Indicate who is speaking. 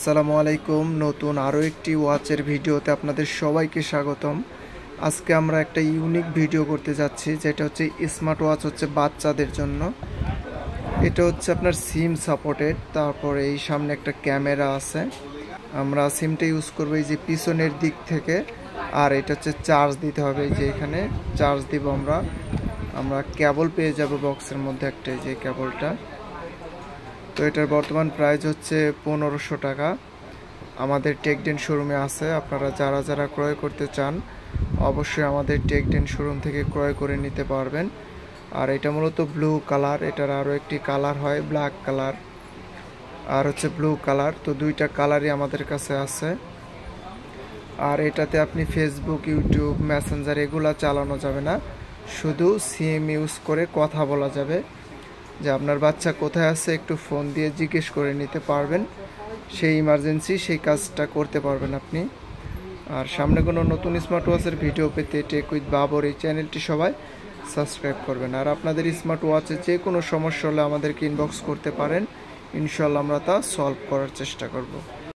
Speaker 1: আসসালামু আলাইকুম। নতুন আরও একটি ওয়াচের ভিডিওতে আপনাদের সবাইকে স্বাগতম। আজকে আমরা একটা ইউনিক ভিডিও করতে যাচ্ছি, যেটা হচ্ছে স্মার্ট ওয়াচ হচ্ছে বাচ্চাদের জন্য। এটা হচ্ছে আপনার সিম সাপোর্টেড, তারপরে এই সামনে একটা ক্যামেরা আছে। আমরা সিমটা ইউজ করবো এই যে পিছনের দিক থেকে, আর এটা হচ্ছে চার্জ দিতে হবে। এই যে এখানে চার্জ দিব আমরা কেবল পেয়ে যাব বক্সের মধ্যে একটা, এই যে কেবলটা। তো এটার বর্তমান প্রাইস হচ্ছে 1500 টাকা। আমাদের টেকডেন শোরুমে আছে। আপনারা যারা যারা ক্রয় করতে চান অবশ্যই আমাদের টেকডেন শোরুম থেকে ক্রয় করে নিতে পারবেন। আর এটা মূলত ব্লু কালার, এটার আরও একটি কালার হয় ব্ল্যাক কালার আর হচ্ছে ব্লু কালার। তো দুইটা কালারই আমাদের কাছে আছে। আর এটাতে আপনি ফেসবুক, ইউটিউব, মেসেঞ্জার এগুলা চালানো যাবে না, শুধু সিম ইউজ করে কথা বলা যাবে। যে আপনার বাচ্চা কোথায় আছে একটু ফোন দিয়ে জিজ্ঞেস করে নিতে পারবেন, সেই ইমার্জেন্সি সেই কাজটা করতে পারবেন আপনি। আর সামনে কোনো নতুন স্মার্ট ওয়াচের ভিডিও পেতে টেক উইথ বাবর এই চ্যানেলটি সবাই সাবস্ক্রাইব করবেন। আর আপনাদের স্মার্ট ওয়াচে যে কোনো সমস্যা হলে আমাদেরকে ইনবক্স করতে পারেন, ইনশাল্লাহ আমরা তা সলভ করার চেষ্টা করব।